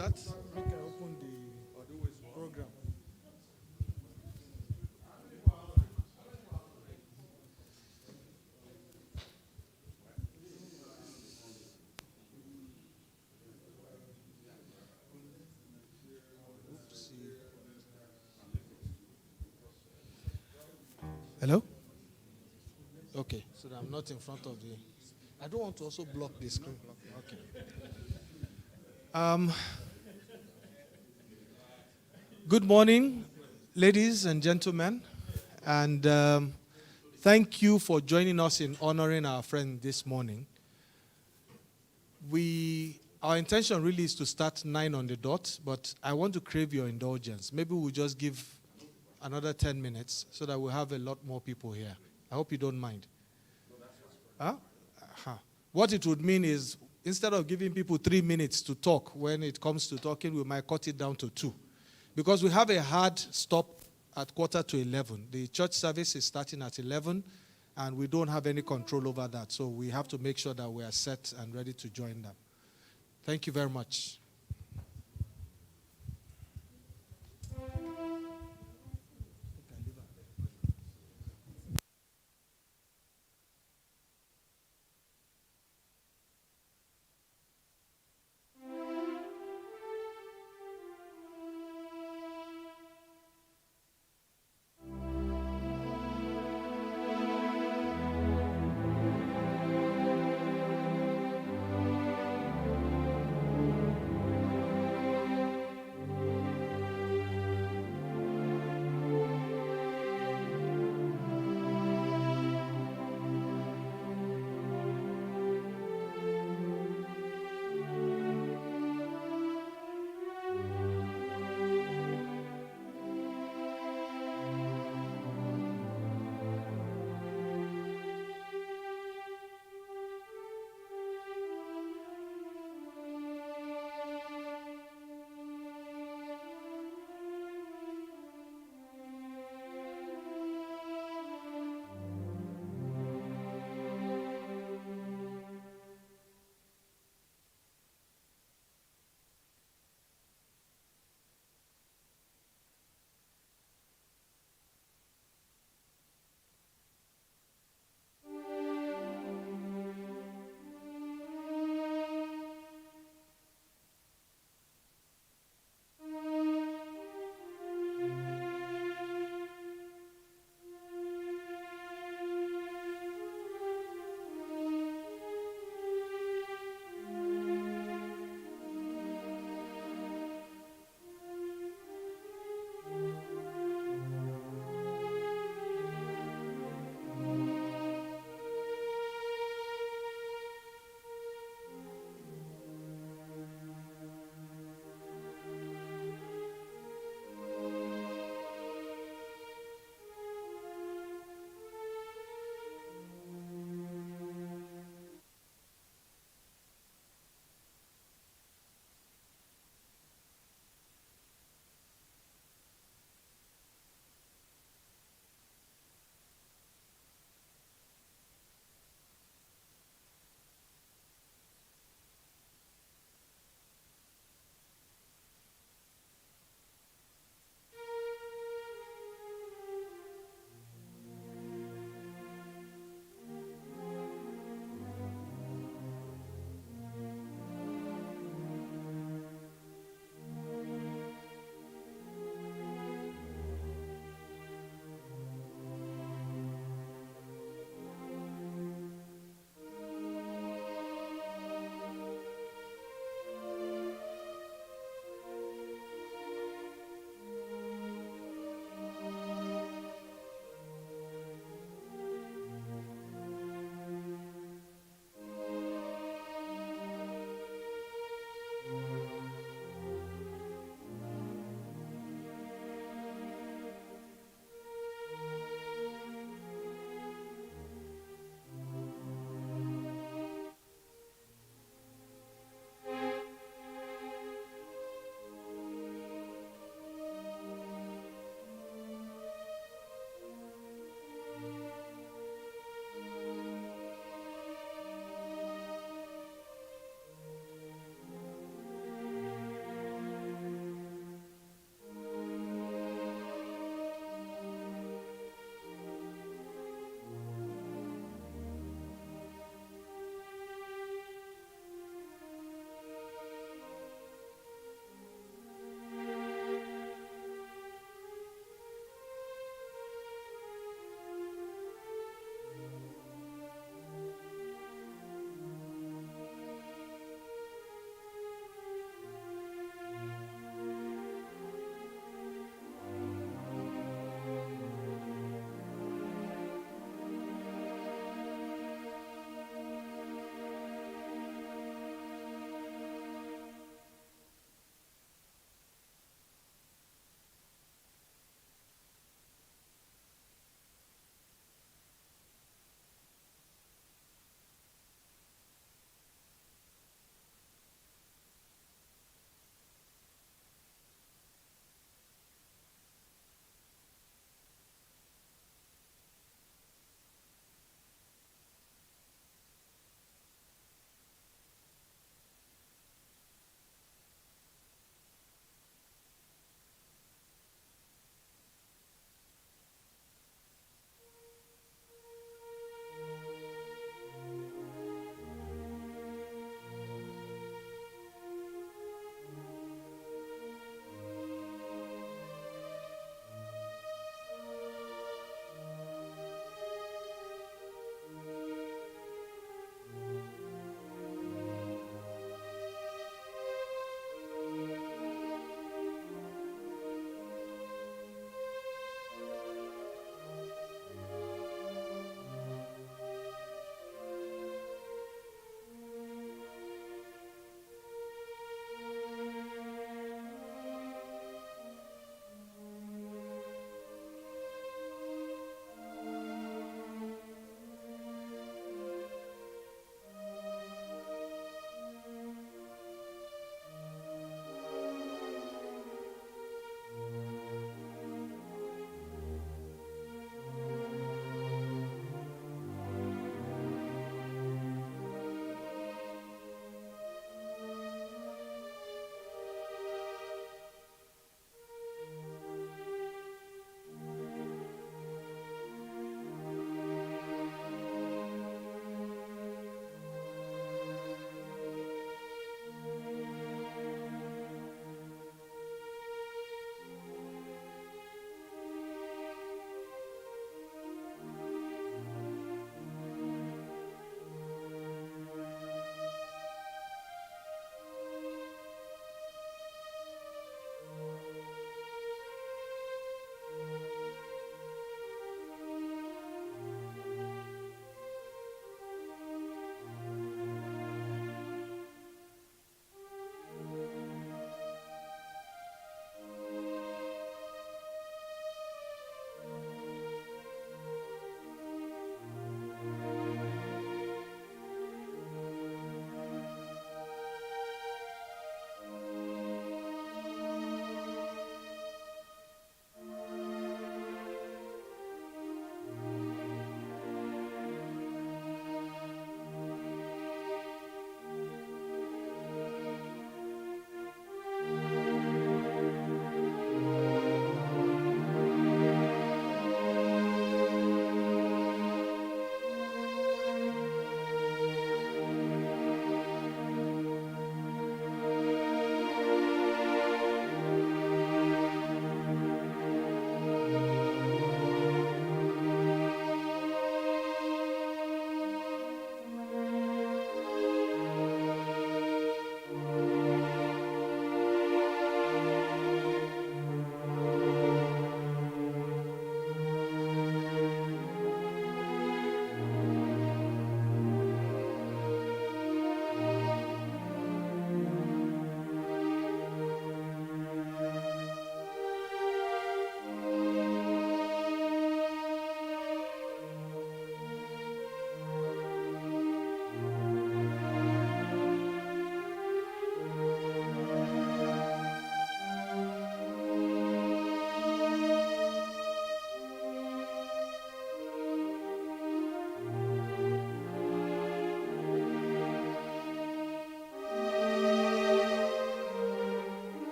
start? Okay, open the program. Hello? Okay, so that I'm not in front of the... I don't want to also block the screen. Okay. Good morning, ladies and gentlemen, and thank you for joining us in honoring our friend this morning. Our intention really is to start 9 on the dot, but I want to crave your indulgence. Maybe we'll just give another 10 minutes so that we'll have a lot more people here. I hope you don't mind. Huh? Uh-huh. What it would mean is, instead of giving people 3 minutes to talk, when it comes to talking, we might cut it down to 2. Because we have a hard stop at 11:15. The church service is starting at 11, and we don't have any control over that. So we have to make sure that we are set and ready to join them. Thank you very much.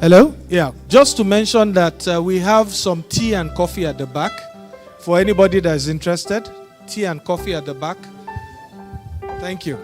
Hello? Yeah. Just to mention that we have some tea and coffee at the back for anybody that is interested. Tea and coffee at the back. Thank you.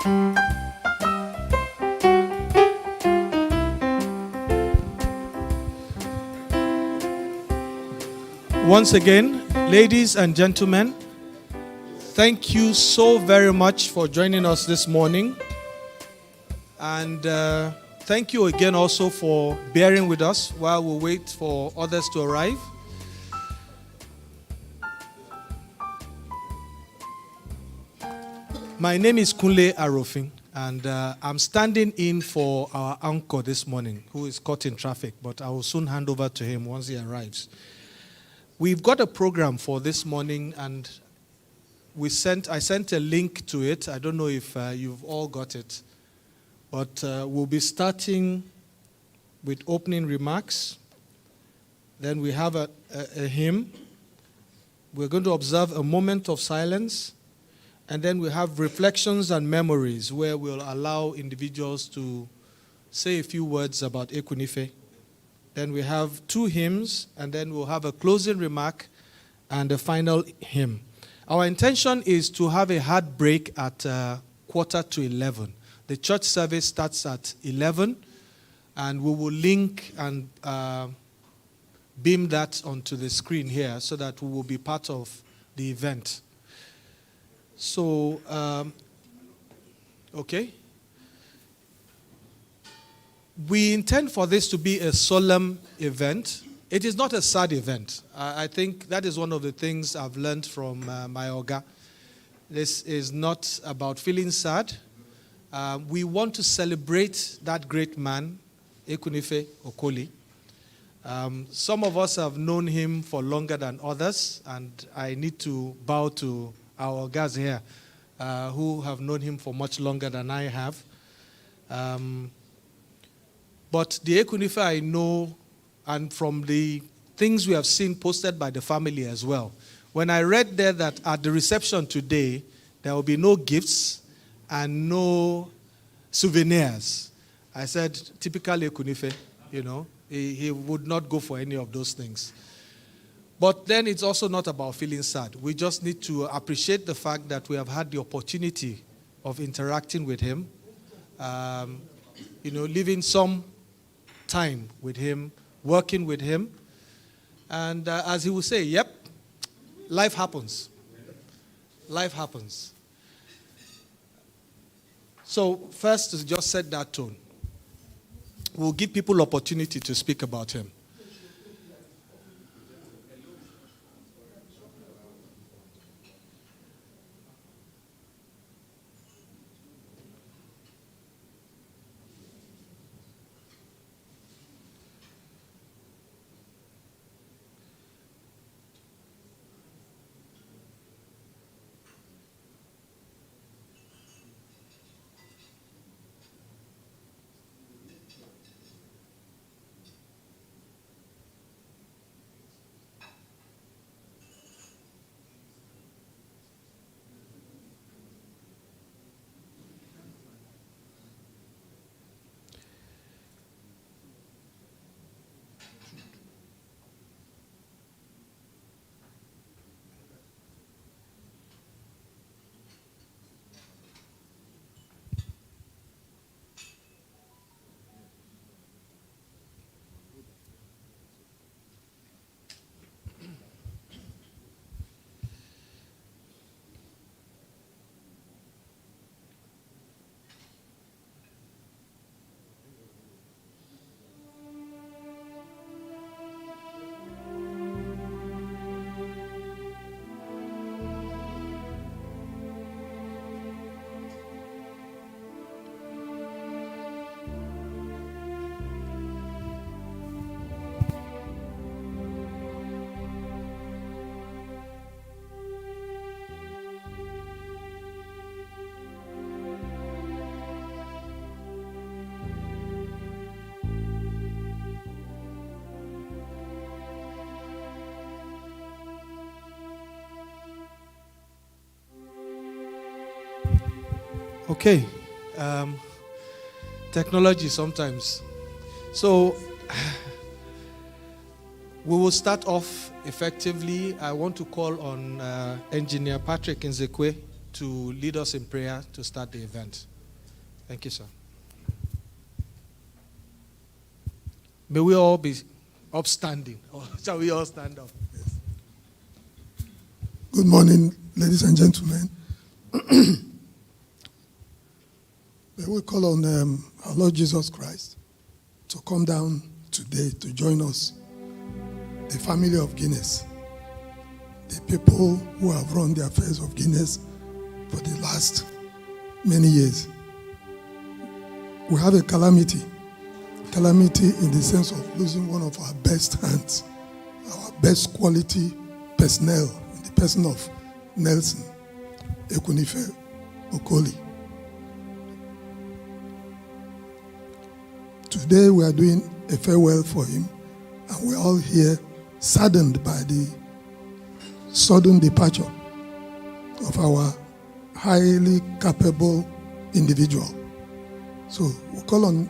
Once again, ladies and gentlemen, thank you so very much for joining us this morning. And thank you again also for bearing with us while we wait for others to arrive. My name is Kunle Arofin, and I'm standing in for our anchor this morning, who is caught in traffic, but I will soon hand over to him once he arrives. We've got a program for this morning, and I sent a link to it. I don't know if you've all got it, but we'll be starting with opening remarks. Then we have a hymn. We're going to observe a moment of silence, and then we have reflections and memories where we'll allow individuals to say a few words about Ekunife. Then we have 2 hymns, and then we'll have a closing remark and a final hymn. Our intention is to have a hard break at 11:15. The church service starts at 11, and we will link and beam that onto the screen here so that we will be part of the event. So, okay. We intend for this to be a solemn event. It is not a sad event. I think that is one of the things I've learned from my Oga. This is not about feeling sad. We want to celebrate that great man, Ekunife Okoli. Some of us have known him for longer than others, and I need to bow to our Ogas here who have known him for much longer than I have. But the Ekunife I know, and from the things we have seen posted by the family as well, when I read there that at the reception today, there will be no gifts and no souvenirs, I said, typical Ekunife, he would not go for any of those things. But then it's also not about feeling sad. We just need to appreciate the fact that we have had the opportunity of interacting with him, living some time with him, working with him. And as he will say, yep, life happens. Life happens. So first, to just set that tone, we'll give people opportunity to speak about him. Okay. Technology sometimes. So we will start off effectively. I want to call on Engineer Patrick Nzekwe to lead us in prayer to start the event. Thank you, sir. May we all be upstanding. Or shall we all stand up? Yes. Good morning, ladies and gentlemen. May we call on our Lord Jesus Christ to come down today to join us, the family of Guinness, the people who have run the affairs of Guinness for the last many years. We have a calamity in the sense of losing one of our best hands, our best quality personnel, in the person of Nelson Ekunife Okoli. Today we are doing a farewell for him, and we're all here saddened by the sudden departure of our highly capable individual. So we call on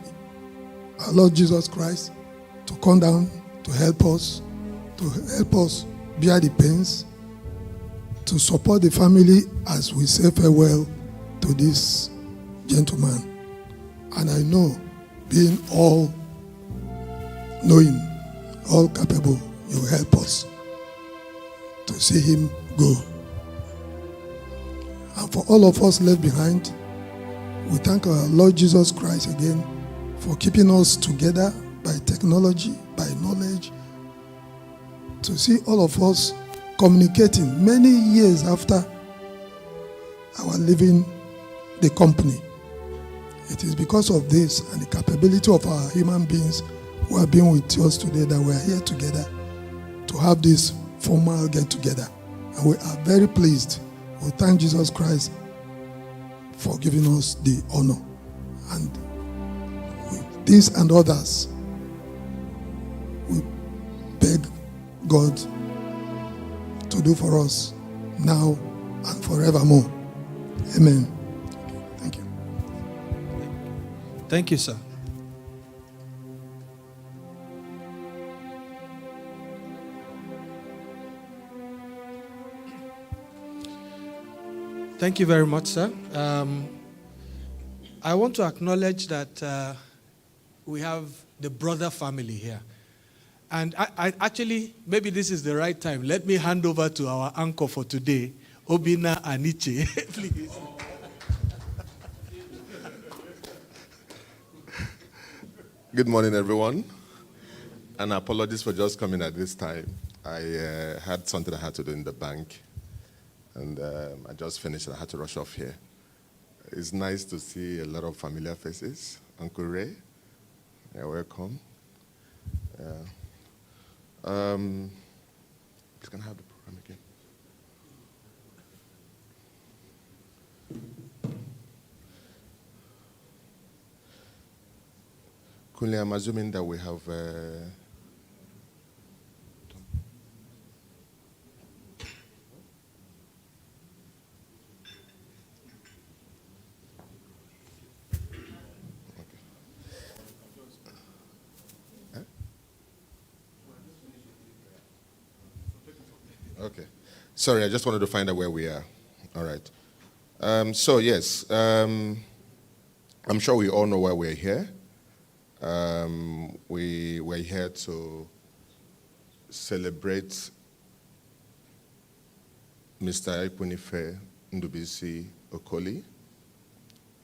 our Lord Jesus Christ to come down to help us bear the pains, to support the family as we say farewell to this gentleman. And I know, being all knowing, all capable, you will help us to see him go. And for all of us left behind, we thank our Lord Jesus Christ again for keeping us together by technology, by knowledge, to see all of us communicating many years after our leaving the company. It is because of this and the capability of our human beings who have been with us today that we are here together to have this formal get-together. And we are very pleased. We thank Jesus Christ for giving us the honor. And with this and others, we beg God to do for us now and forevermore. Amen. Thank you. Thank you, sir. Thank you very much, sir. I want to acknowledge that we have the brother family here. And I actually, maybe this is the right time. Let me hand over to our anchor for today, Obina Aniche. Please. Good morning, everyone. And apologies for just coming at this time. I had something I had to do in the bank. And I just finished and I had to rush off here. It's nice to see a lot of familiar faces. Uncle Ray, you're welcome. Please can I have the program again? Kunle, I'm assuming that we have okay. Sorry, I just wanted to find out where we are. All right. So, yes, I'm sure we all know why we're here. We're here to celebrate Mr. Ekunife Okoli,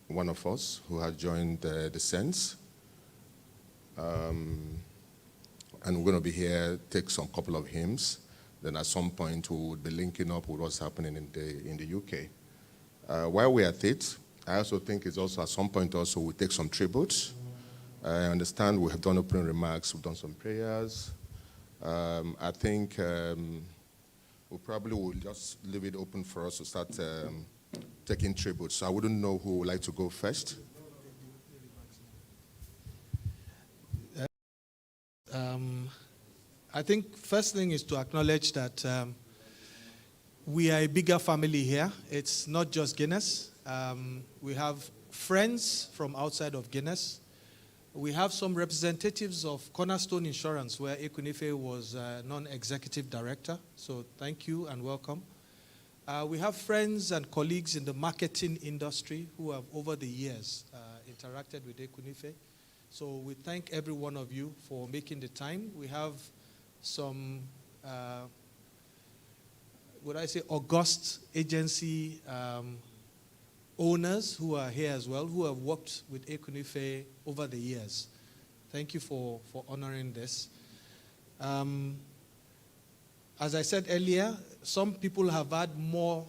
one of us who has joined the Saints. And we're going to be here, take some couple of hymns. Then at some point, we will be linking up with what's happening in the UK. While we're at it, I also think it's also at some point also we'll take some tributes. I understand we have done opening remarks, we've done some prayers. I think we probably will just leave it open for us to start taking tributes. So I wouldn't know who would like to go first. I think first thing is to acknowledge that we are a bigger family here. It's not just Guinness. We have friends from outside of Guinness. We have some representatives of Cornerstone Insurance, where Ekunife was non-executive director. So thank you and welcome. We have friends and colleagues in the marketing industry who have, over the years, interacted with Ekunife. So we thank every one of you for making the time. We have some, august agency owners who are here as well, who have worked with Ekunife over the years. Thank you for honoring this. As I said earlier, some people have had more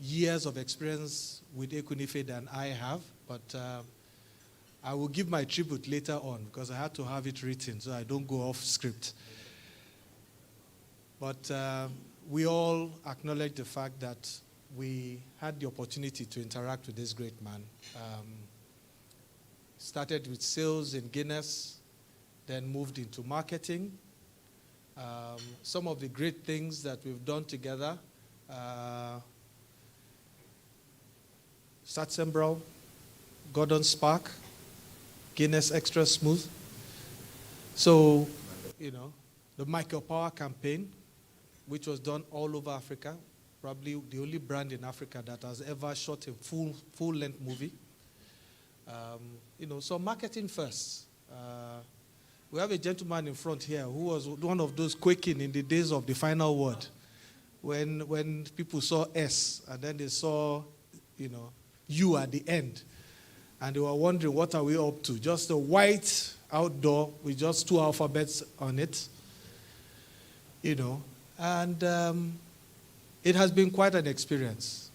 years of experience with Ekunife than I have, but I will give my tribute later on because I had to have it written so I don't go off script. But we all acknowledge the fact that we had the opportunity to interact with this great man. Started with sales in Guinness, then moved into marketing. Some of the great things that we've done together, Satzenbrow, Gordon Spark, Guinness Extra Smooth. So, the Michael Power campaign, which was done all over Africa, probably the only brand in Africa that has ever shot a full-length movie. So marketing first. We have a gentleman in front here who was one of those quaking in the days of the final word, when people saw S and then they saw, U at the end, and they were wondering what are we up to? Just a white outdoor with just 2 alphabets on it, and it has been quite an experience.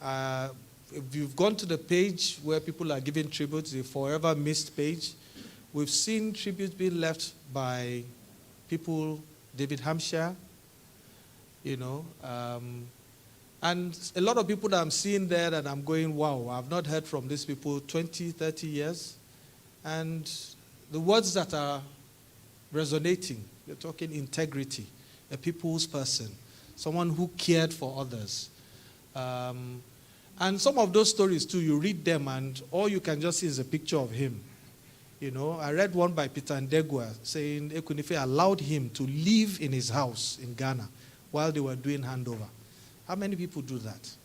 If you've gone to the page where people are giving tributes, the Forever Missed page, we've seen tributes being left by people, David Hampshire, and a lot of people that I'm seeing there that I'm going, wow, I've not heard from these people 20, 30 years. And the words that are resonating, you're talking integrity, a people's person, someone who cared for others. And some of those stories too, you read them and all you can just see is a picture of him. I read one by Peter Ndegwa saying Ekunife allowed him to live in his house in Ghana while they were doing handover. How many people do that?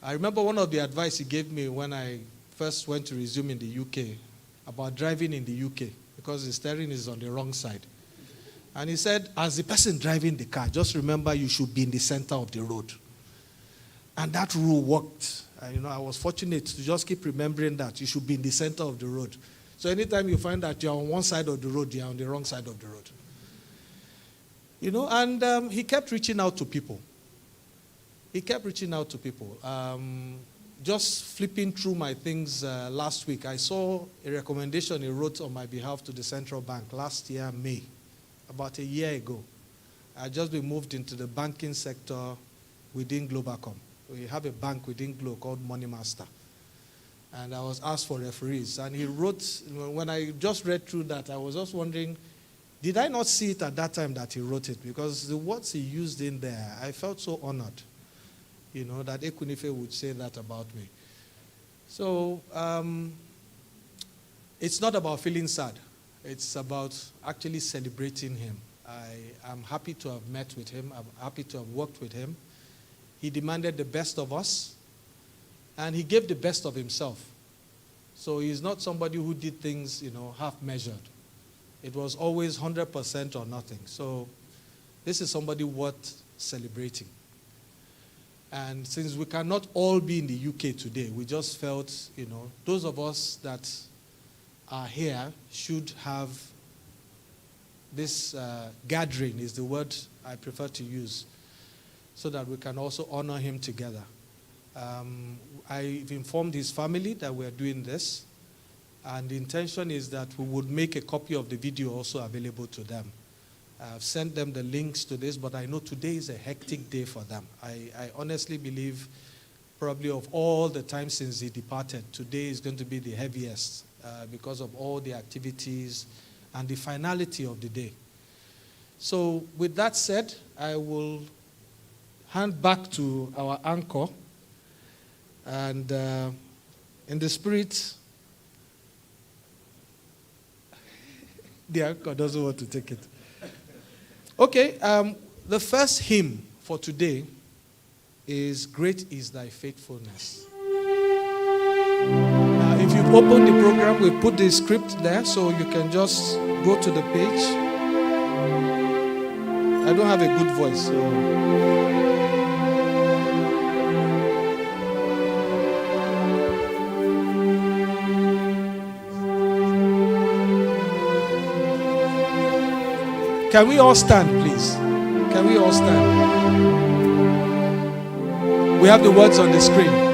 I remember one of the advice he gave me when I first went to resume in the UK about driving in the UK because the steering is on the wrong side. And he said, as the person driving the car, just remember you should be in the center of the road. And that rule worked. I was fortunate to just keep remembering that you should be in the center of the road. So anytime you find that you're on one side of the road, you're on the wrong side of the road. And he kept reaching out to people. Just flipping through my things last week, I saw a recommendation he wrote on my behalf to the central bank last year, May, about a year ago. I had just been moved into the banking sector within Globacom. We have a bank within Glo called Money Master. And I was asked for referees. And he wrote, when I just read through that, I was just wondering, did I not see it at that time that he wrote it? Because the words he used in there, I felt so honored, that Ekunife would say that about me. So it's not about feeling sad. It's about actually celebrating him. I am happy to have met with him. I'm happy to have worked with him. He demanded the best of us, and he gave the best of himself. So he's not somebody who did things, half measured. It was always 100% or nothing. So this is somebody worth celebrating. And since we cannot all be in the UK today, we just felt, those of us that are here should have this gathering, is the word I prefer to use, so that we can also honor him together. I've informed his family that we're doing this, and the intention is that we would make a copy of the video also available to them. I've sent them the links to this, but I know today is a hectic day for them. I honestly believe probably of all the time since he departed, today is going to be the heaviest because of all the activities and the finality of the day. So with that said, I will hand back to our anchor, and in the spirit, the anchor doesn't want to take it. Okay, the first hymn for today is Great is Thy Faithfulness. open the program. We put the script there so you can just go to the page. I don't have a good voice, so. Can we all stand, please? Can we all stand? We have the words on the screen.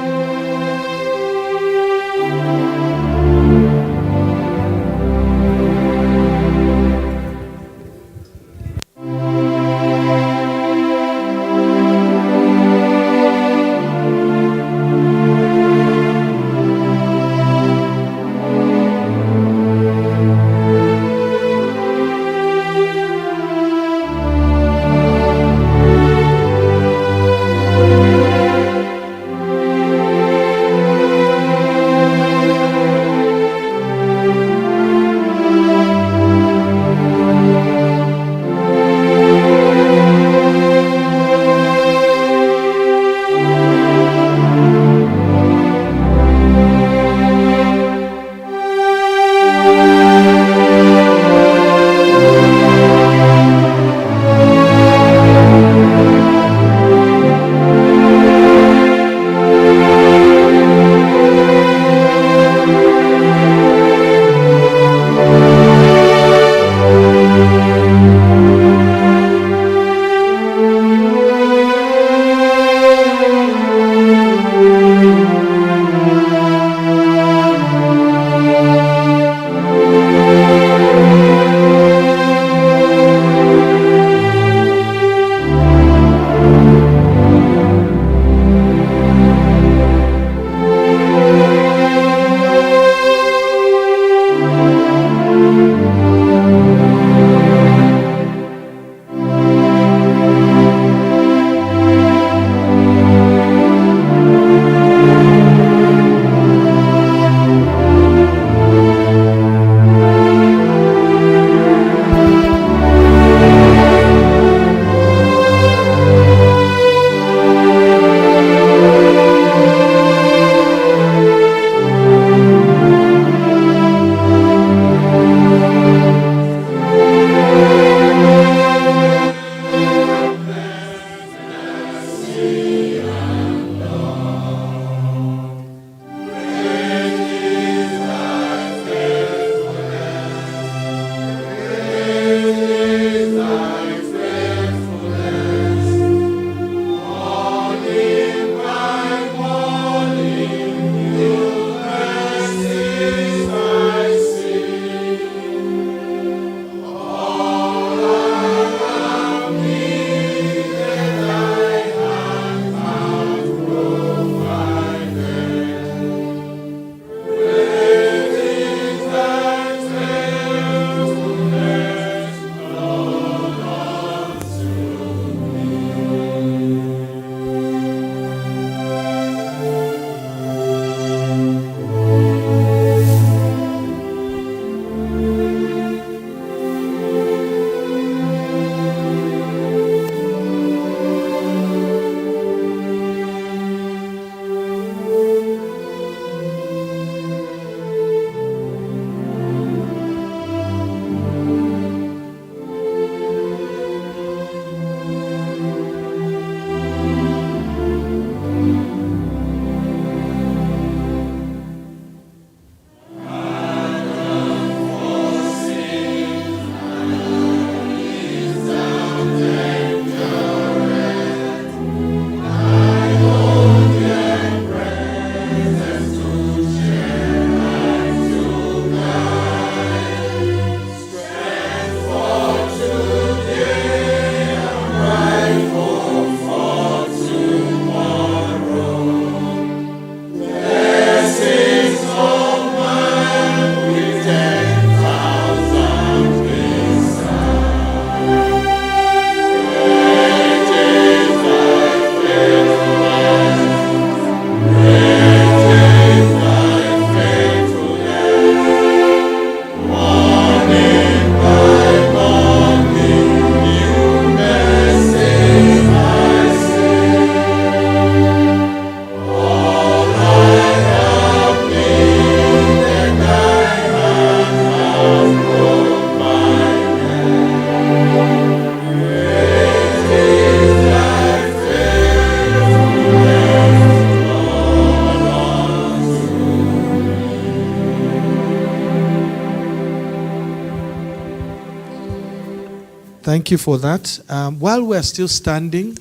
Thank you for that. While we're still standing,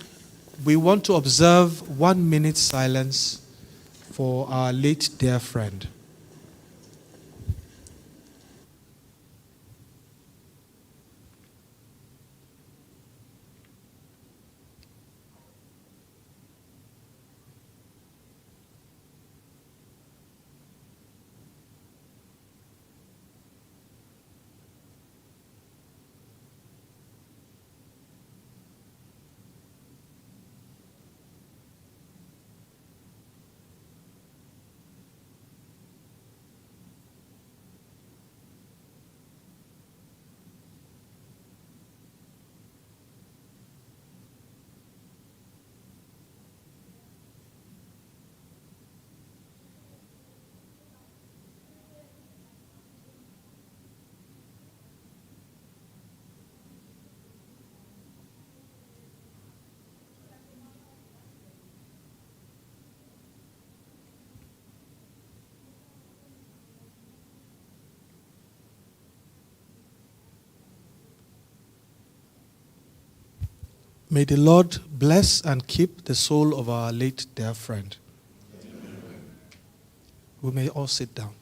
we want to observe 1 minute silence for our late dear friend. May the Lord bless and keep the soul of our late dear friend. Amen. We may all sit down.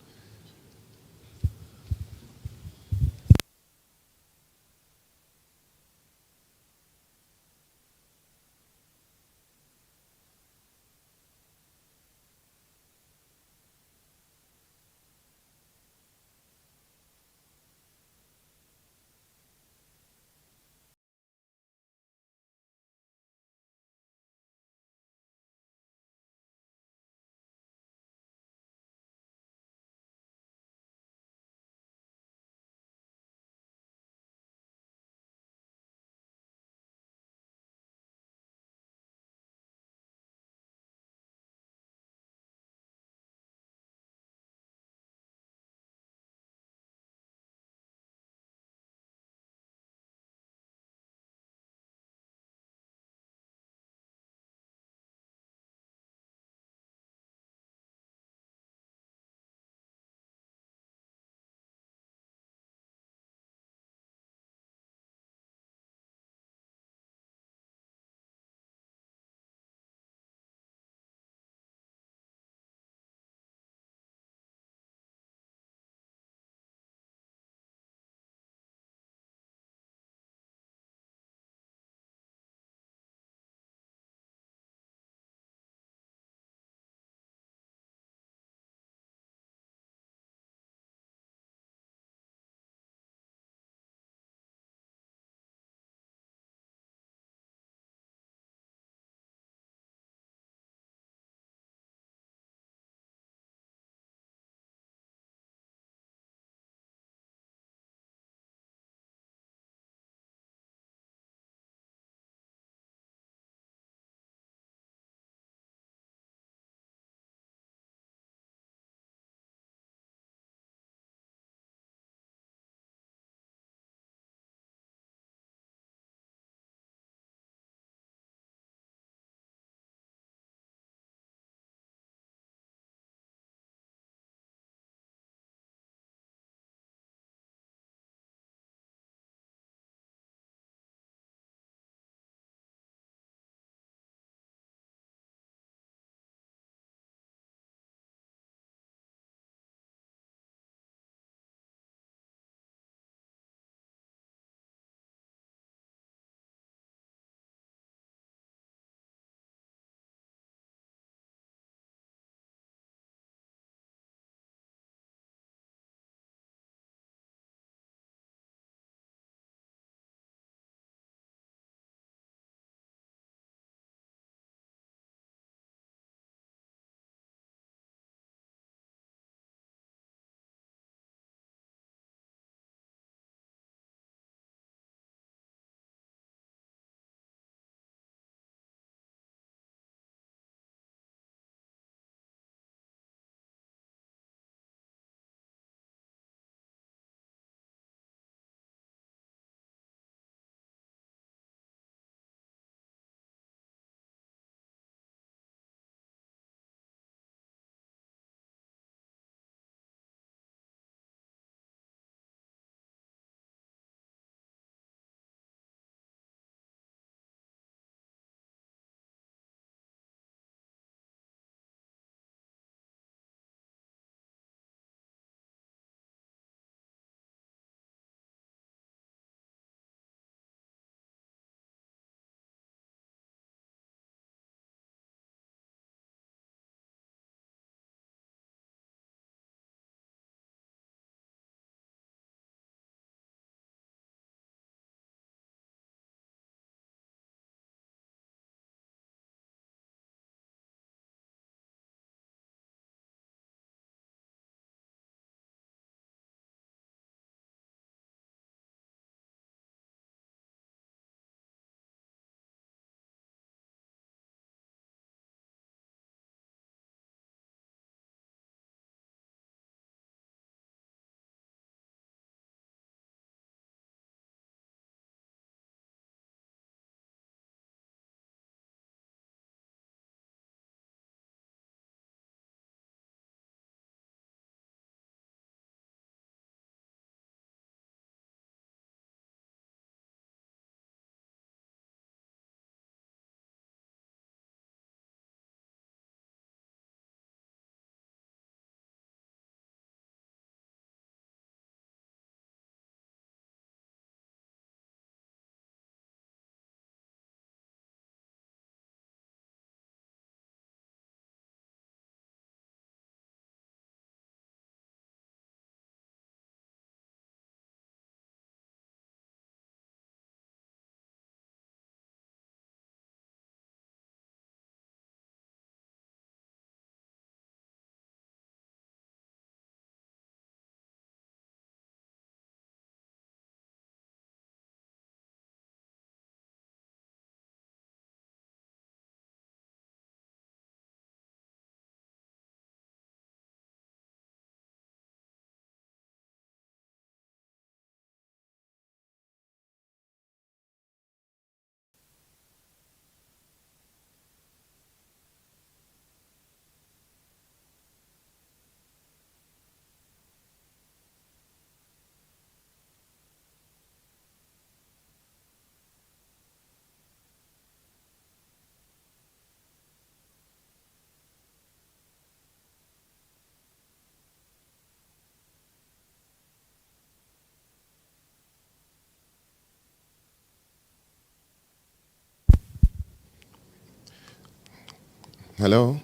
Hello?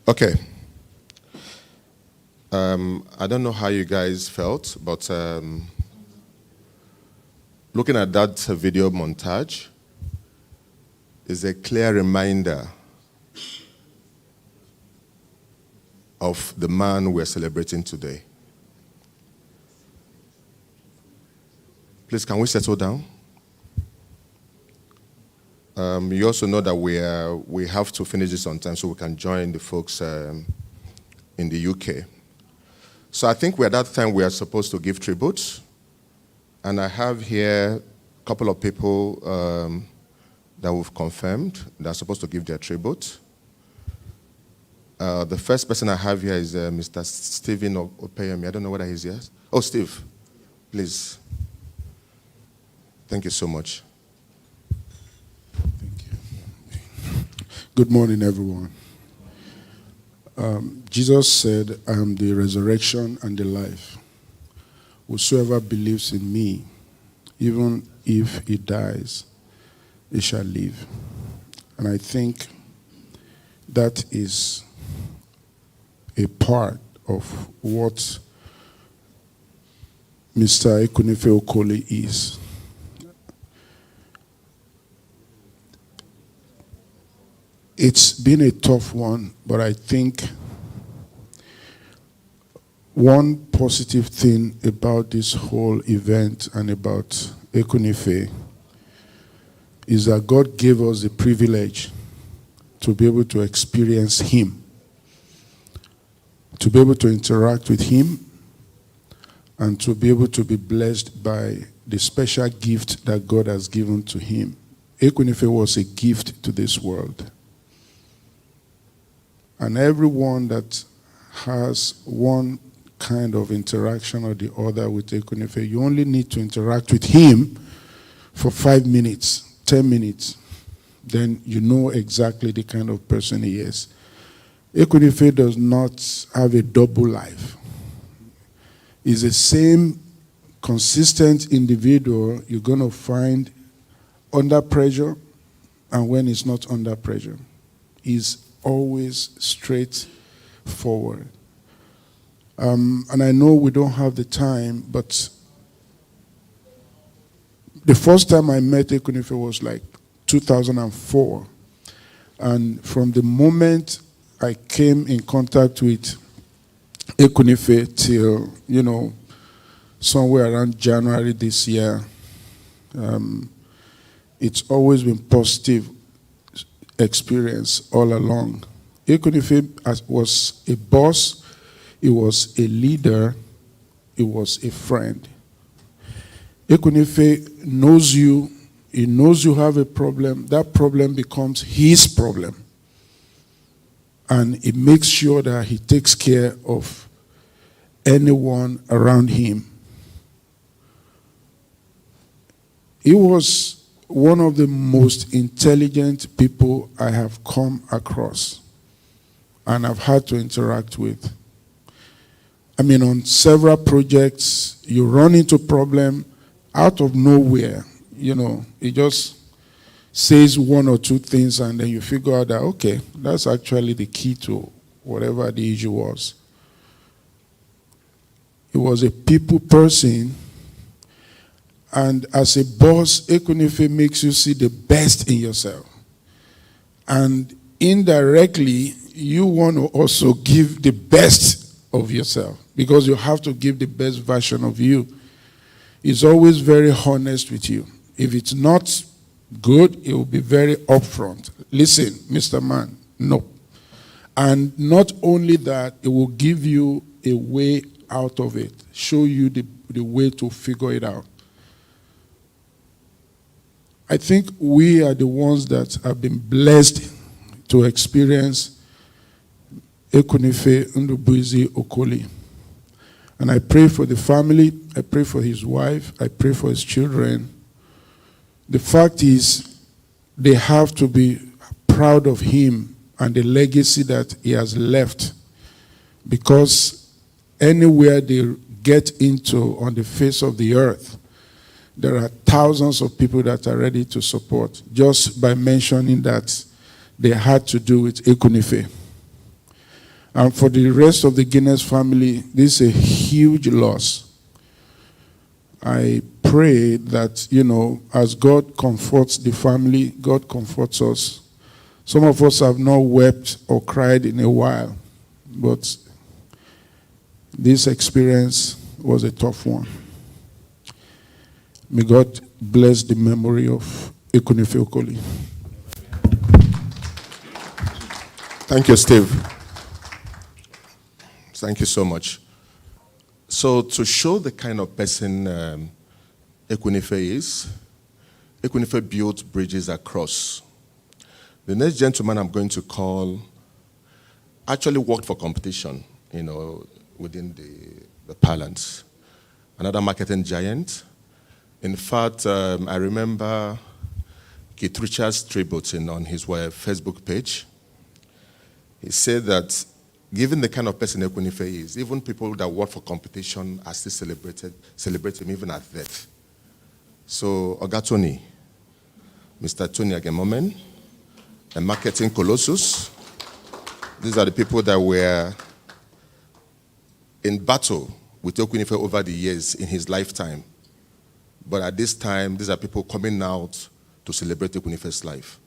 Okay. I don't know how you guys felt, but looking at that video montage is a clear reminder of the man we're celebrating today. Please, can we settle down? You also know that we have to finish this on time so we can join the folks in the UK. So I think we're at that time we are supposed to give tribute. And I have here a couple of people that we've confirmed that are supposed to give their tribute. The first person I have here is Mr. Stephen Opeyemi. I don't know whether he's here. Oh, Steve, please. Thank you so much. Thank you. Good morning, everyone. Jesus said, I am the resurrection and the life. Whosoever believes in me, even if he dies, he shall live. And I think that is a part of what Mr. Ekunife Okoli is. It's been a tough one, but I think one positive thing about this whole event and about Ekunife is that God gave us the privilege to be able to experience him, to be able to interact with him, and to be able to be blessed by the special gift that God has given to him. Ekunife was a gift to this world. And everyone that has one kind of interaction or the other with Ekunife, you only need to interact with him for 5 minutes, 10 minutes. Then you know exactly the kind of person he is. Ekunife does not have a double life. He's the same consistent individual you're going to find under pressure and when he's not under pressure. He's always straightforward. And I know we don't have the time, but the first time I met Ekunife was like 2004. And from the moment I came in contact with Ekunife till, somewhere around January this year, it's always been positive experience all along. Ekunife was a boss, he was a leader, he was a friend. Ekunife knows you, he knows you have a problem, that problem becomes his problem. And he makes sure that he takes care of anyone around him. He was one of the most intelligent people I have come across and I've had to interact with. I mean, on several projects, you run into problem out of nowhere. He just says one or two things and then you figure out that, okay, that's actually the key to whatever the issue was. He was a people person. And as a boss, Ekunife makes you see the best in yourself. And indirectly, you want to also give the best of yourself because you have to give the best version of you. He's always very honest with you. If it's not good, he will be very upfront. Listen, Mr. Man, no. And not only that, it will give you a way out of it, show you the way to figure it out. I think we are the ones that have been blessed to experience Ekunife Okoli. And I pray for the family, I pray for his wife, I pray for his children. The fact is, they have to be proud of him and the legacy that he has left. Because anywhere they get into on the face of the earth, there are thousands of people that are ready to support. Just by mentioning that they had to do with Ekunife. And for the rest of the Guinness family, this is a huge loss. I pray that, as God comforts the family, God comforts us. Some of us have not wept or cried in a while, but this experience was a tough one. May God bless the memory of Ekunife Okoli. Thank you, Steve. Thank you so much. So to show the kind of person Ekunife is, Ekunife built bridges across. The next gentleman I'm going to call actually worked for competition, within the parlance. Another marketing giant. In fact, I remember Keith Richards tributing on his Facebook page. He said that given the kind of person Ekunife is, even people that work for competition are still celebrate him even at death. So, Oga Tony, Mr. Tony Agemomen, a marketing colossus. These are the people that were in battle with Ekunife over the years in his lifetime. But at this time, these are people coming out to celebrate Ekunife's life.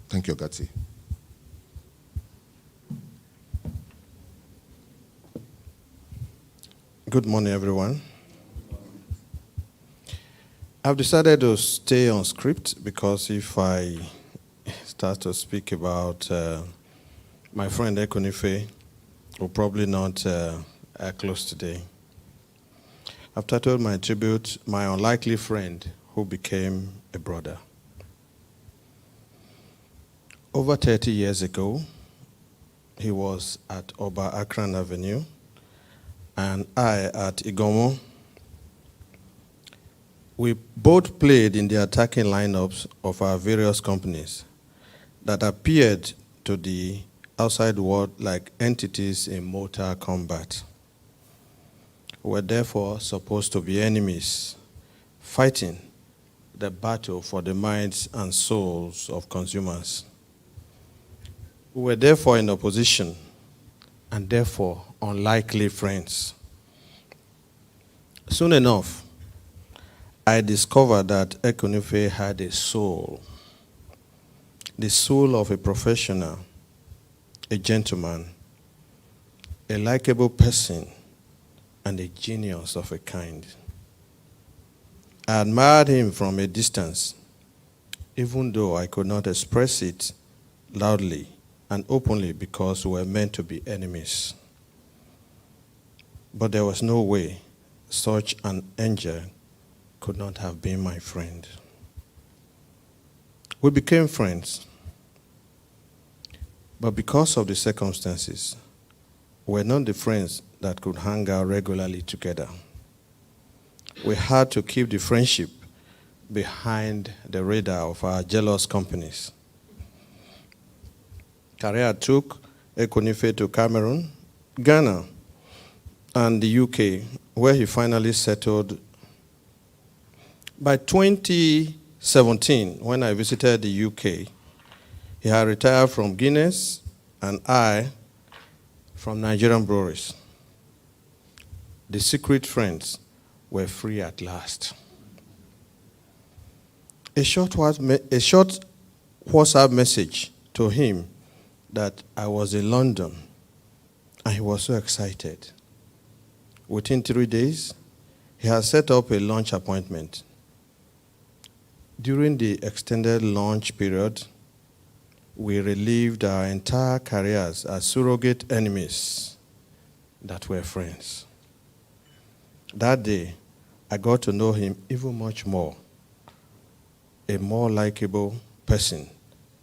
Thank you, Ogati. Good morning, everyone. I've decided to stay on script because if I start to speak about my friend Ekunife, we'll probably not close today. I've titled my tribute, My Unlikely Friend Who Became a Brother. Over 30 years ago, he was at Oba Akran Avenue, and I at Igomo. We both played in the attacking lineups of our various companies that appeared to the outside world like entities in mortal combat. We were therefore supposed to be enemies, fighting the battle for the minds and souls of consumers. We were therefore in opposition, and therefore unlikely friends. Soon enough, I discovered that Ekunife had a soul, the soul of a professional, a gentleman, a likable person, and a genius of a kind. I admired him from a distance, even though I could not express it loudly and openly because we were meant to be enemies. But there was no way such an angel could not have been my friend. We became friends, but because of the circumstances, we're not the friends that could hang out regularly together. We had to keep the friendship behind the radar of our jealous companies. Career took Ekunife to Cameroon, Ghana, and the UK, where he finally settled. By 2017, when I visited the UK, he had retired from Guinness and I from Nigerian breweries. The secret friends were free at last. A short WhatsApp message to him that I was in London, and he was so excited. Within 3 days, he had set up a lunch appointment. During the extended lunch period, we relived our entire careers as surrogate enemies that were friends. That day, I got to know him even much more, a more likable person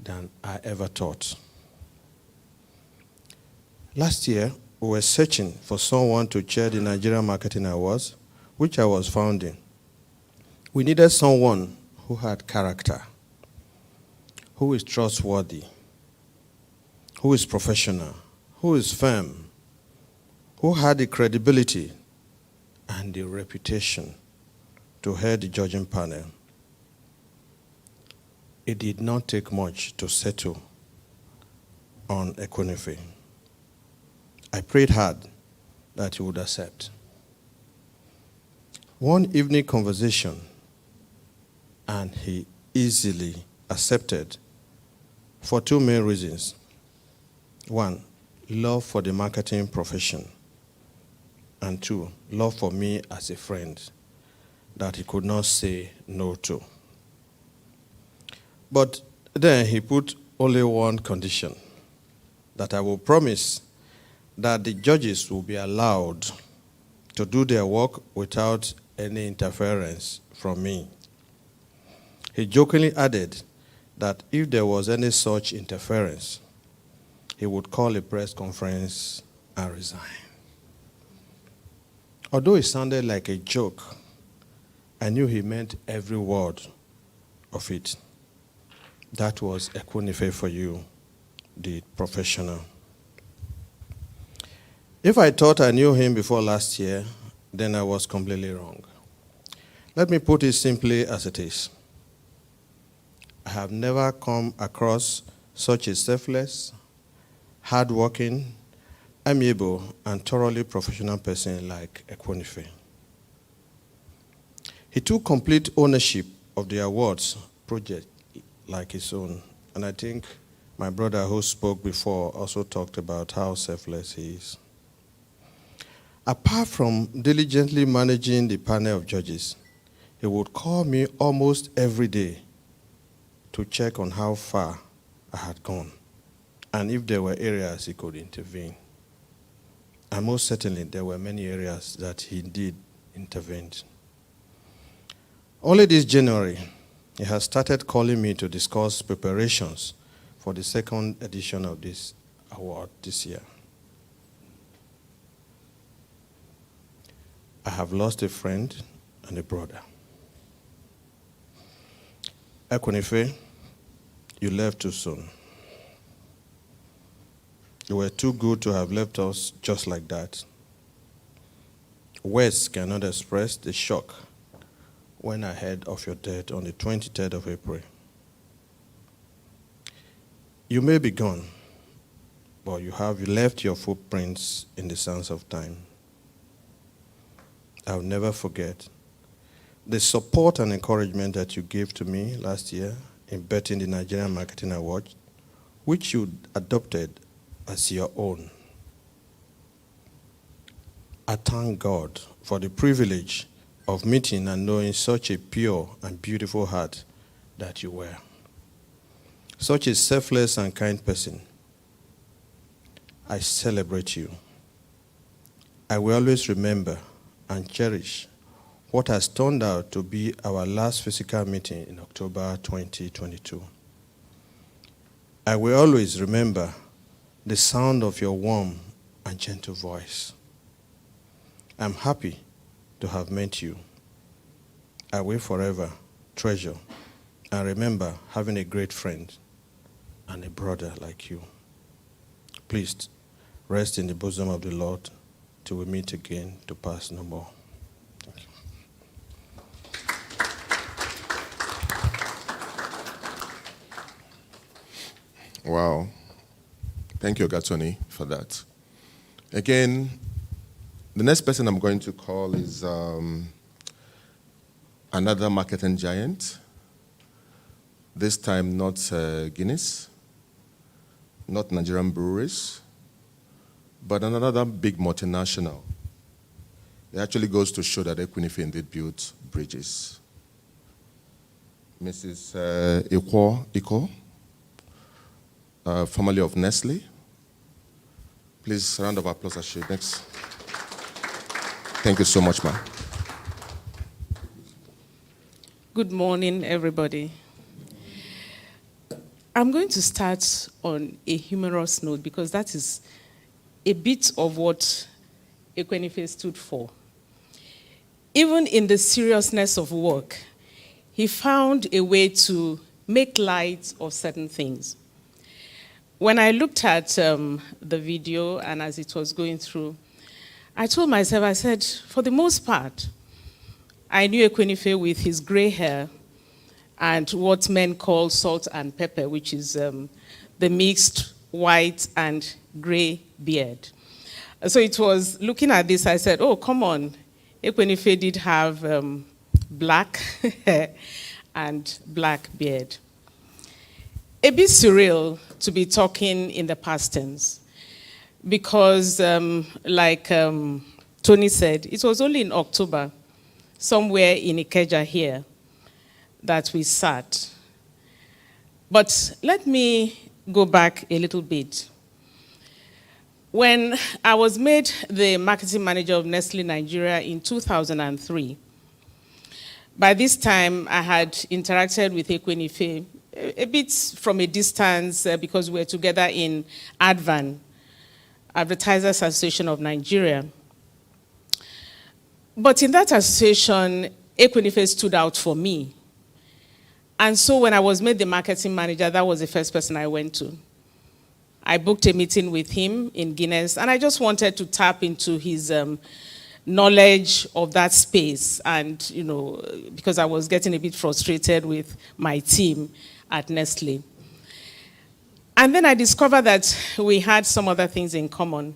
than I ever thought. Last year, we were searching for someone to chair the Nigerian Marketing Awards, which I was founding. We needed someone who had character, who is trustworthy, who is professional, who is firm, who had the credibility and the reputation to head the judging panel. It did not take much to settle on Ekunife. I prayed hard that he would accept. One evening conversation, and he easily accepted for two main reasons. One, love for the marketing profession. And two, love for me as a friend that he could not say no to. But then he put only one condition, that I will promise that the judges will be allowed to do their work without any interference from me. He jokingly added that if there was any such interference, he would call a press conference and resign. Although it sounded like a joke, I knew he meant every word of it. That was Ekunife for you, the professional. If I thought I knew him before last year, then I was completely wrong. Let me put it simply as it is. I have never come across such a selfless, hardworking, amiable, and thoroughly professional person like Ekunife. He took complete ownership of the awards project like his own. And I think my brother who spoke before also talked about how selfless he is. Apart from diligently managing the panel of judges, he would call me almost every day to check on how far I had gone and if there were areas he could intervene. And most certainly there were many areas that he did intervene. Only this January, he has started calling me to discuss preparations for the second edition of this award this year. I have lost a friend and a brother. Ekunife, you left too soon. You were too good to have left us just like that. Words cannot express the shock when I heard of your death on the 23rd of April. You may be gone, but you have left your footprints in the sands of time. I'll never forget the support and encouragement that you gave to me last year in betting the Nigerian Marketing Award, which you adopted as your own. I thank God for the privilege of meeting and knowing such a pure and beautiful heart that you were. Such a selfless and kind person. I celebrate you. I will always remember and cherish what has turned out to be our last physical meeting in October 2022. I will always remember the sound of your warm and gentle voice. I'm happy to have met you. I will forever treasure and remember having a great friend and a brother like you. Please rest in the bosom of the Lord till we meet again to pass no more. Thank you. Wow. Thank you, Gatoni, for that. Again, the next person I'm going to call is another marketing giant. This time not Guinness, not Nigerian breweries, but another big multinational. It actually goes to show that Ekunife indeed built bridges. Mrs. Ekunife Okoli, formerly of Nestle. Please, a round of applause as she next. Thank you so much, ma'am. Good morning, everybody. I'm going to start on a humorous note because that is a bit of what Ekunife stood for. Even in the seriousness of work, he found a way to make light of certain things. When I looked at the video and as it was going through, I told myself, I said, for the most part, I knew Ekunife with his gray hair and what men call salt and pepper, which is the mixed white, and gray beard. So it was looking at this, I said, oh, come on. Ekunife did have black hair and black beard. A bit surreal to be talking in the past tense because, like Tony said, it was only in October, somewhere in Ikeja here, that we sat. But let me go back a little bit. When I was made the marketing manager of Nestle Nigeria in 2003, by this time I had interacted with Ekunife a bit from a distance because we were together in ADVAN, Advertisers Association of Nigeria. But in that association, Ekunife stood out for me. And so when I was made the marketing manager, that was the first person I went to. I booked a meeting with him in Guinness, and I just wanted to tap into his knowledge of that space. And, because I was getting a bit frustrated with my team at Nestle. And then I discovered that we had some other things in common.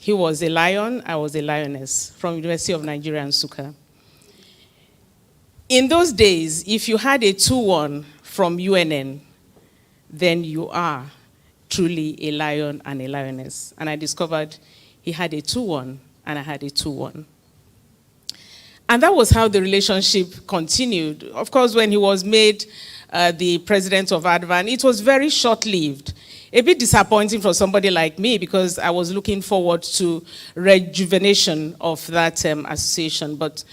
He was a lion, I was a lioness from University of Nigeria, Nsukka. In those days, if you had a 2-1 from UNN, then you are truly a lion and a lioness. And I discovered he had a 2-1 and I had a 2-1. And that was how the relationship continued. Of course, when he was made the president of ADVAN, it was very short-lived. A bit disappointing for somebody like me because I was looking forward to rejuvenation of that association, but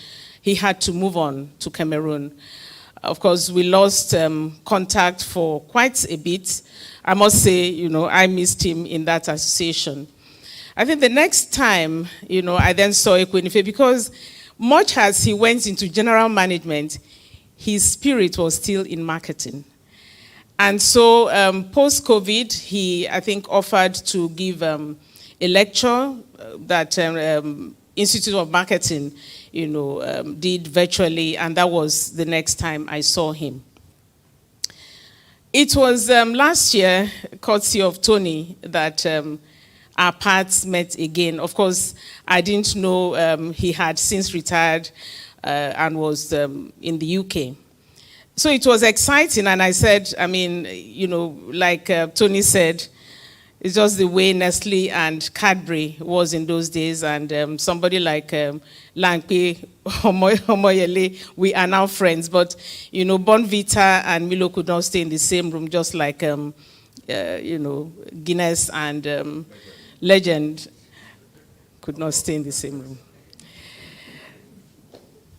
he had to move on to Cameroon. Of course, we lost contact for quite a bit. I must say, I missed him in that association. I think the next time, I then saw Ekunife because much as he went into general management, his spirit was still in marketing. And so post-COVID, he, I think, offered to give a lecture that Institute of Marketing, did virtually, and that was the next time I saw him. It was last year, courtesy of Tony, that our paths met again. Of course, I didn't know he had since retired and was in the UK. So it was exciting, and I said, like Tony said, it's just the way Nestle and Cadbury was in those days, and somebody like Lankpe Omoyele, we are now friends, but Bonvita and Milo could not stay in the same room, just like Guinness and Legend could not stay in the same room.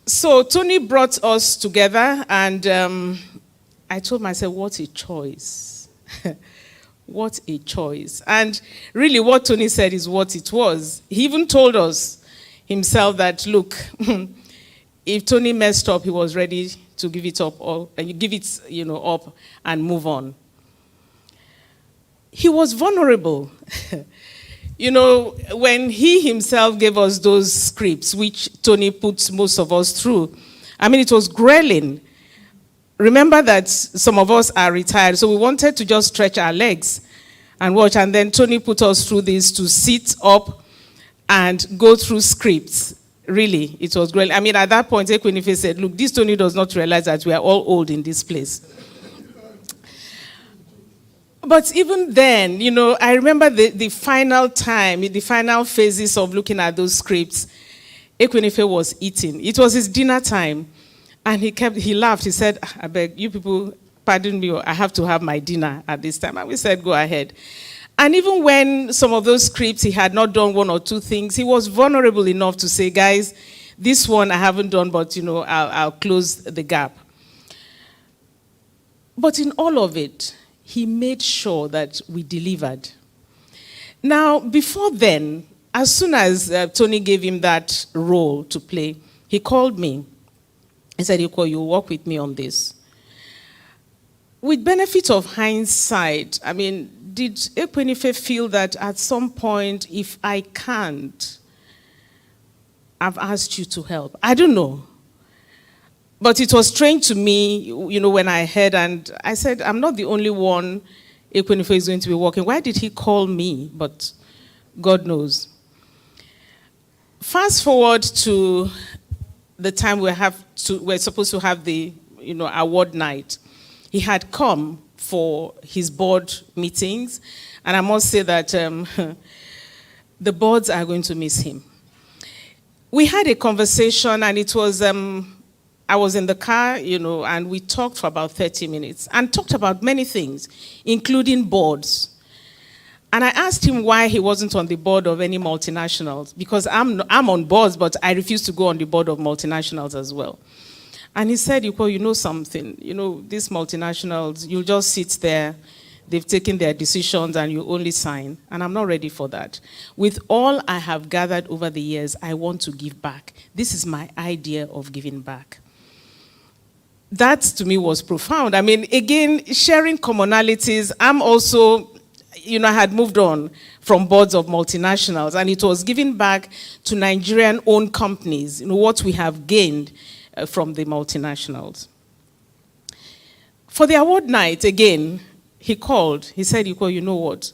So Tony brought us together, and I told myself, what a choice. What a choice. And really what Tony said is what it was. He even told us himself that, look, if Tony messed up, he was ready to give it up, or give it up and move on. He was vulnerable. When he himself gave us those scripts, which Tony put most of us through, it was grueling. Remember that some of us are retired, so we wanted to just stretch our legs and watch, and then Tony put us through this to sit up and go through scripts. Really, it was great. At that point, Ekunife said, look, this Tony does not realize that we are all old in this place. But even then, I remember the final time, the final phases of looking at those scripts, Ekunife was eating. It was his dinner time. And he laughed. He said, I beg, you people, pardon me, I have to have my dinner at this time. And we said, go ahead. And even when some of those scripts, he had not done one or two things, he was vulnerable enough to say, guys, this one I haven't done, but, I'll close the gap. But in all of it, he made sure that we delivered. Now, before then, as soon as Tony gave him that role to play, he called me. He said, Iko, you'll work with me on this. With benefit of hindsight, did Ekunife feel that at some point, if I can't, I've asked you to help? I don't know. But it was strange to me, when I heard, and I said, I'm not the only one Ekunife is going to be working. Why did he call me? But God knows. Fast forward to the time we're supposed to have the award night. He had come for his board meetings, and I must say that the boards are going to miss him. We had a conversation, and it was I was in the car, and we talked for about 30 minutes and talked about many things, including boards. And I asked him why he wasn't on the board of any multinationals, because I'm on boards, but I refuse to go on the board of multinationals as well. And he said, you know something, these multinationals, you just sit there, they've taken their decisions and you only sign. And I'm not ready for that. With all I have gathered over the years, I want to give back. This is my idea of giving back. That to me was profound. I mean, again, sharing commonalities. I'm also, I had moved on from boards of multinationals, and it was giving back to Nigerian-owned companies, what we have gained from the multinationals. For the award night, again, he called. He said, you know what?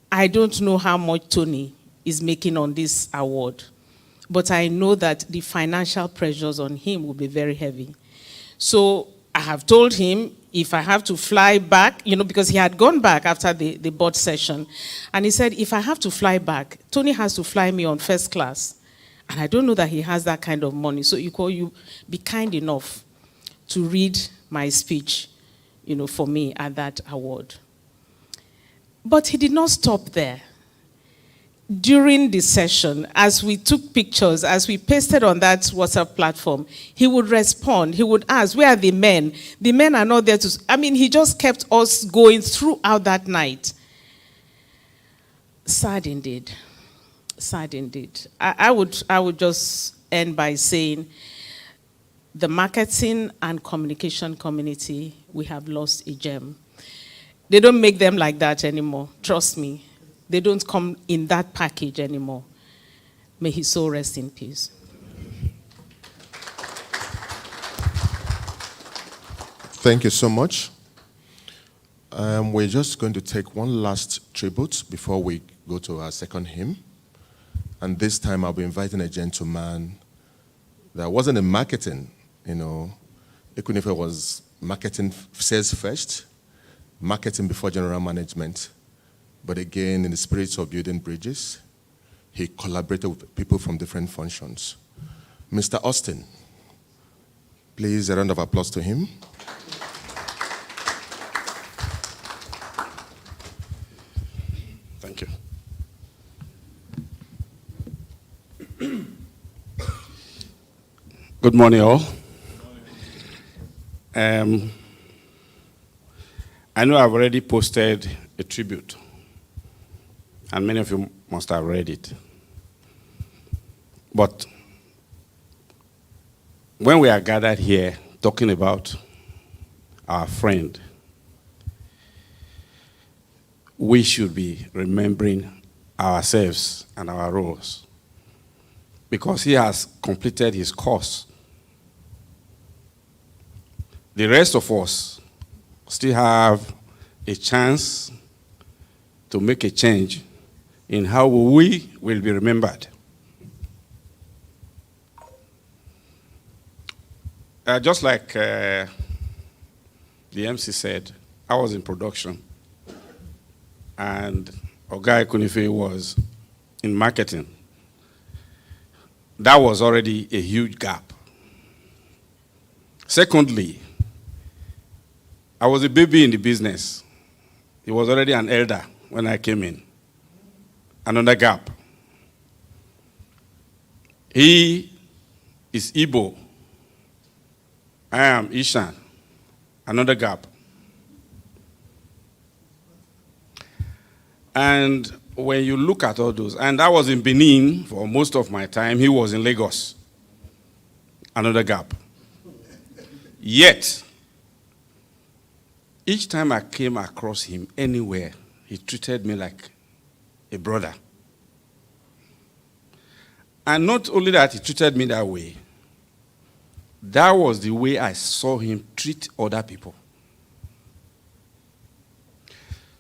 I don't know how much Tony is making on this award, but I know that the financial pressures on him will be very heavy. So I have told him if I have to fly back, because he had gone back after the board session, and he said, if I have to fly back, Tony has to fly me on first class. And I don't know that he has that kind of money. So you be kind enough to read my speech, for me at that award. But he did not stop there. During the session, as we took pictures, as we pasted on that WhatsApp platform, he would respond. He would ask, where are the men? The men are not there to... he just kept us going throughout that night. Sad indeed. Sad indeed. I would just end by saying the marketing and communication community, we have lost a gem. They don't make them like that anymore. Trust me. They don't come in that package anymore. May his soul rest in peace. Thank you so much. We're just going to take one last tribute before we go to our second hymn. And this time I'll be inviting a gentleman that wasn't in marketing, Ekunife was marketing sales first, marketing before general management. But again, in the spirit of building bridges, he collaborated with people from different functions. Mr. Austin, please, a round of applause to him. Thank you. Good morning, all. I know I've already posted a tribute, and many of you must have read it. But when we are gathered here talking about our friend, we should be remembering ourselves and our roles, because he has completed his course. The rest of us still have a chance to make a change in how we will be remembered. Just like the MC said, I was in production, and Oga Ekunife was in marketing. That was already a huge gap. Secondly, I was a baby in the business. He was already an elder when I came in. Another gap. He is Igbo. I am Ishan. Another gap. And when you look at all those, and I was in Benin for most of my time, he was in Lagos. Another gap. Yet, each time I came across him anywhere, he treated me like a brother. And not only that, he treated me that way. That was the way I saw him treat other people.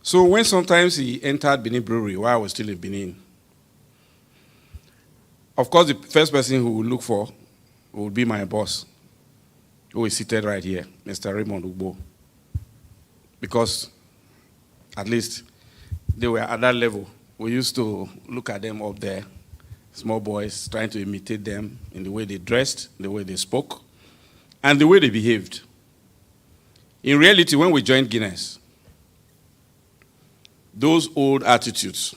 So when sometimes he entered Benin Brewery while I was still in Benin, of course, the first person who would look for would be my boss, who is seated right here, Mr. Raymond Ugbo. Because at least they were at that level. We used to look at them up there, small boys, trying to imitate them in the way they dressed, the way they spoke, and the way they behaved. In reality, when we joined Guinness, those old attitudes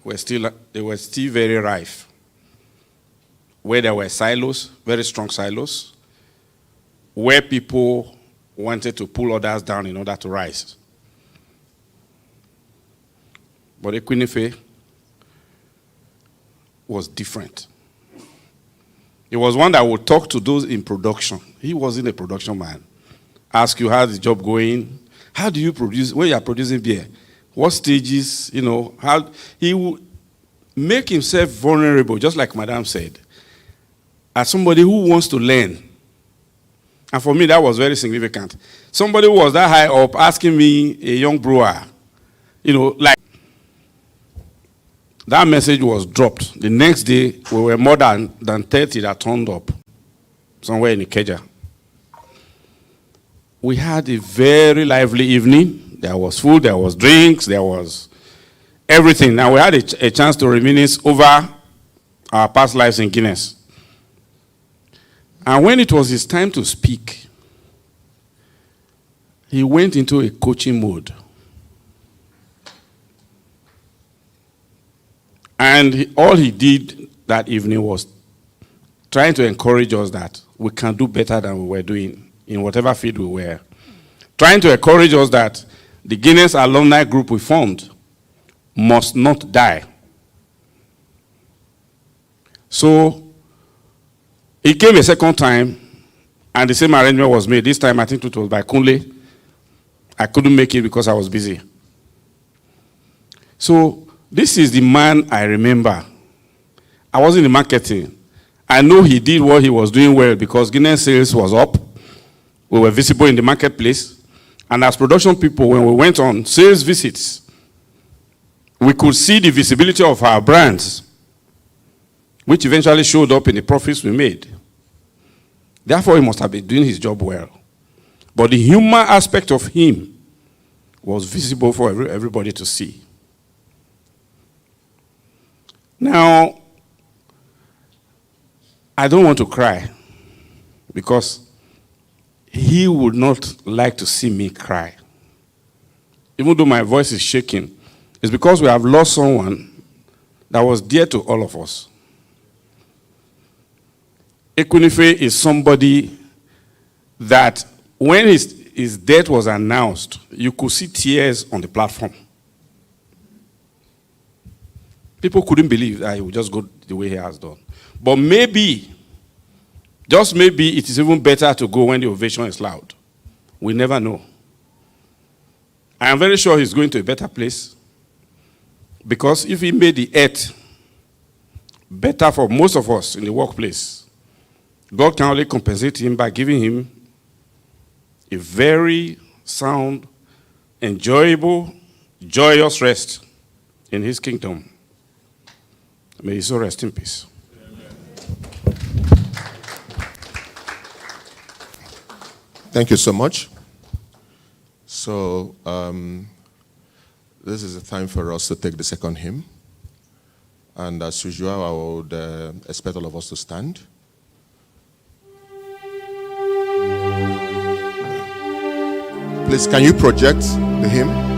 were still very rife. Where there were silos, very strong silos, where people wanted to pull others down in order to rise. But Ekunife was different. He was one that would talk to those in production. He wasn't a production man. Ask you, how's the job going? How do you produce, when you are producing beer? What stages, how he would make himself vulnerable, just like Madame said, as somebody who wants to learn. And for me, that was very significant. Somebody who was that high up asking me, a young brewer, like that message was dropped. The next day, we were more than 30 that turned up somewhere in Ikeja. We had a very lively evening. There was food, there was drinks, there was everything. Now we had a chance to reminisce over our past lives in Guinness. And when it was his time to speak, he went into a coaching mode. And all he did that evening was trying to encourage us that we can do better than we were doing in whatever field we were. Trying to encourage us that the Guinness alumni group we formed must not die. So it came a second time, and the same arrangement was made. This time, I think it was by Kunle. I couldn't make it because I was busy. So this is the man I remember. I wasn't in marketing. I know he did what he was doing well because Guinness sales was up. We were visible in the marketplace. And as production people, when we went on sales visits, we could see the visibility of our brands, which eventually showed up in the profits we made. Therefore, he must have been doing his job well. But the human aspect of him was visible for everybody to see. Now, I don't want to cry because he would not like to see me cry. Even though my voice is shaking, it's because we have lost someone that was dear to all of us. Ekunife is somebody that when his death was announced, you could see tears on the platform. People couldn't believe that he would just go the way he has done. But maybe, just maybe, it is even better to go when the ovation is loud. We never know. I am very sure he's going to a better place. Because if he made the earth better for most of us in the workplace, God can only compensate him by giving him a very sound, enjoyable, joyous rest in his kingdom. May his soul rest in peace. Thank you so much. So this is the time for us to take the second hymn. And as usual, I would expect all of us to stand. Please, can you project the hymn?